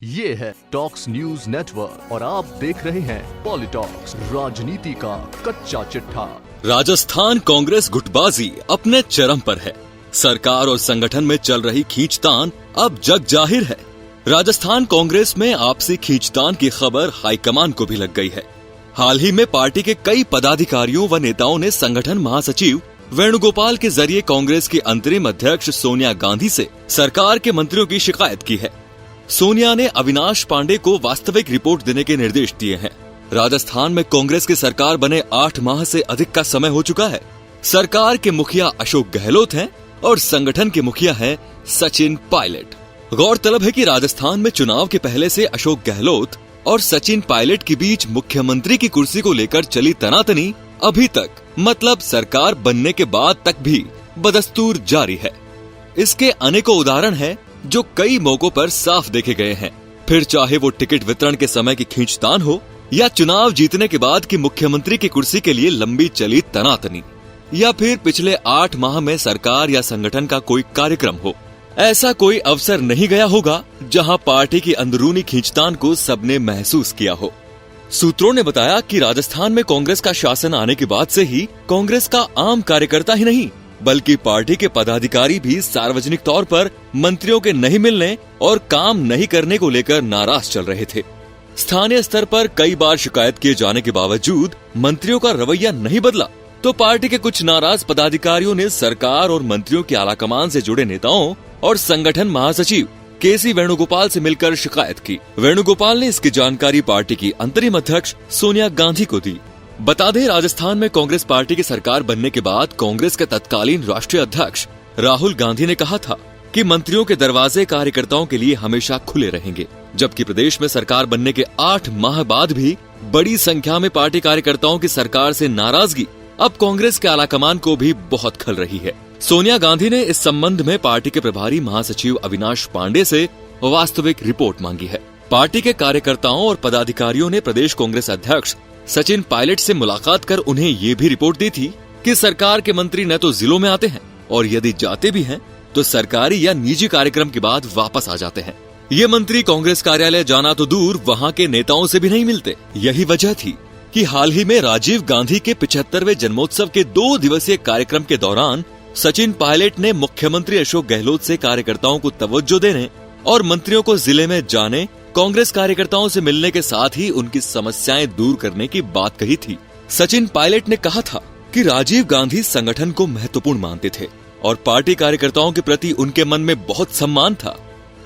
ये है talks news network और आप देख रहे हैं पॉलिटॉक्स, राजनीति का कच्चा चिट्ठा। राजस्थान कांग्रेस गुटबाजी अपने चरम पर है। सरकार और संगठन में चल रही खींचतान अब जग जाहिर है। राजस्थान कांग्रेस में आपसी खींचतान की खबर हाईकमान को भी लग गई है। हाल ही में पार्टी के कई पदाधिकारियों व नेताओं ने संगठन महासचिव वेणुगोपाल के जरिए कांग्रेस की अंतरिम अध्यक्ष सोनिया गांधी से सरकार के मंत्रियों की शिकायत की है। सोनिया ने अविनाश पांडे को वास्तविक रिपोर्ट देने के निर्देश दिए हैं। राजस्थान में कांग्रेस की सरकार बने 8 माह से अधिक का समय हो चुका है। सरकार के मुखिया अशोक गहलोत हैं और संगठन के मुखिया हैं सचिन पायलट। गौरतलब है कि राजस्थान में चुनाव के पहले से अशोक गहलोत और सचिन पायलट के बीच मुख्यमंत्री की कुर्सी को लेकर चली तनातनी अभी तक, मतलब सरकार बनने के बाद तक भी बदस्तूर जारी है। इसके अनेकों उदाहरण हैं जो कई मौकों पर साफ देखे गए हैं। फिर चाहे वो टिकट वितरण के समय की खींचतान हो या चुनाव जीतने के बाद की मुख्यमंत्री की कुर्सी के लिए लंबी चली तनातनी, या फिर पिछले 8 माह में सरकार या संगठन का कोई कार्यक्रम हो, ऐसा कोई अवसर नहीं गया होगा जहां पार्टी की अंदरूनी खींचतान को सबने महसूस किया हो। सूत्रों ने बताया कि राजस्थान में कांग्रेस का शासन आने के बाद से ही कांग्रेस का आम कार्यकर्ता ही नहीं बल्कि पार्टी के पदाधिकारी भी सार्वजनिक तौर पर मंत्रियों के नहीं मिलने और काम नहीं करने को लेकर नाराज चल रहे थे। स्थानीय स्तर पर कई बार शिकायत किए जाने के बावजूद मंत्रियों का रवैया नहीं बदला, तो पार्टी के कुछ नाराज पदाधिकारियों ने सरकार और मंत्रियों की आलाकमान से जुड़े नेताओं और संगठन महासचिव केसी वेणुगोपाल से मिलकर शिकायत की। वेणुगोपाल ने इसकी जानकारी पार्टी की अंतरिम अध्यक्ष सोनिया गांधी को दी। बता दें, राजस्थान में कांग्रेस पार्टी की सरकार बनने के बाद कांग्रेस के तत्कालीन राष्ट्रीय अध्यक्ष राहुल गांधी ने कहा था कि मंत्रियों के दरवाजे कार्यकर्ताओं के लिए हमेशा खुले रहेंगे। जबकि प्रदेश में सरकार बनने के 8 माह बाद भी बड़ी संख्या में पार्टी कार्यकर्ताओं की सरकार से नाराजगी अब कांग्रेस के आलाकमान को भी बहुत खल रही है। सोनिया गांधी ने इस संबंध में पार्टी के प्रभारी महासचिव अविनाश पांडे से वास्तविक रिपोर्ट मांगी है। पार्टी के कार्यकर्ताओं और पदाधिकारियों ने प्रदेश कांग्रेस अध्यक्ष सचिन पायलट से मुलाकात कर उन्हें ये भी रिपोर्ट दी थी कि सरकार के मंत्री न तो जिलों में आते हैं और यदि जाते भी हैं तो सरकारी या निजी कार्यक्रम के बाद वापस आ जाते हैं। ये मंत्री कांग्रेस कार्यालय जाना तो दूर, वहां के नेताओं से भी नहीं मिलते। यही वजह थी कि हाल ही में राजीव गांधी के 75वें जन्मोत्सव के 2 दिवसीय कार्यक्रम के दौरान सचिन पायलट ने मुख्यमंत्री अशोक गहलोत से कार्यकर्ताओं को तवज्जो देने और मंत्रियों को जिले में जाने, कांग्रेस कार्यकर्ताओं से मिलने के साथ ही उनकी समस्याएं दूर करने की बात कही थी। सचिन पायलट ने कहा था कि राजीव गांधी संगठन को महत्वपूर्ण मानते थे और पार्टी कार्यकर्ताओं के प्रति उनके मन में बहुत सम्मान था।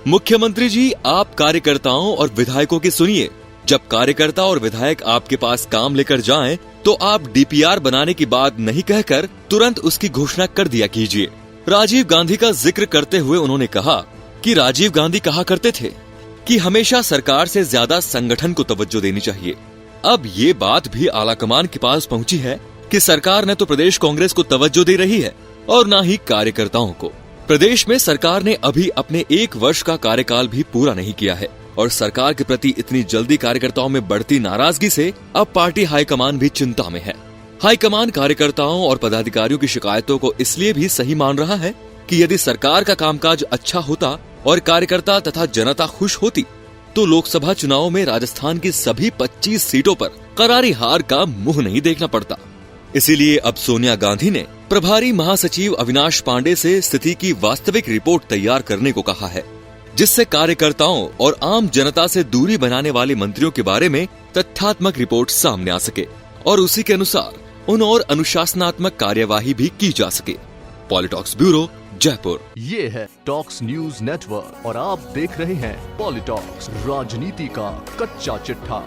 मुख्यमंत्री जी, आप कार्यकर्ताओं और विधायकों की सुनिए। जब कार्यकर्ता और विधायक आपके पास काम लेकर जाएं, तो आप डीपीआर बनाने की बात नहीं कहकर तुरंत उसकी घोषणा कर दिया कीजिए। राजीव गांधी का जिक्र करते हुए उन्होंने कहा कि राजीव गांधी कहा करते थे कि हमेशा सरकार से ज्यादा संगठन को तवज्जो देनी चाहिए। अब ये बात भी आलाकमान के पास पहुंची है कि सरकार न तो प्रदेश कांग्रेस को तवज्जो दे रही है और न ही कार्यकर्ताओं को। प्रदेश में सरकार ने अभी अपने 1 वर्ष का कार्यकाल भी पूरा नहीं किया है और सरकार के प्रति इतनी जल्दी कार्यकर्ताओं में बढ़ती नाराजगी से अब पार्टी हाईकमान भी चिंता में है। हाईकमान कार्यकर्ताओं और पदाधिकारियों की शिकायतों को इसलिए भी सही मान रहा है कि यदि सरकार का कामकाज अच्छा होता और कार्यकर्ता तथा जनता खुश होती तो लोकसभा चुनाव में राजस्थान की सभी 25 सीटों पर करारी हार का मुंह नहीं देखना पड़ता। इसीलिए अब सोनिया गांधी ने प्रभारी महासचिव अविनाश पांडे से स्थिति की वास्तविक रिपोर्ट तैयार करने को कहा है, जिससे कार्यकर्ताओं और आम जनता से दूरी बनाने वाले मंत्रियों के बारे में तथ्यात्मक रिपोर्ट सामने आ सके और उसी के अनुसार उन और अनुशासनात्मक कार्यवाही भी की जा सके। पॉलिटॉक्स ब्यूरो, जयपुर। ये है टॉक्स न्यूज नेटवर्क और आप देख रहे हैं पॉलिटॉक्स, राजनीति का कच्चा चिट्ठा।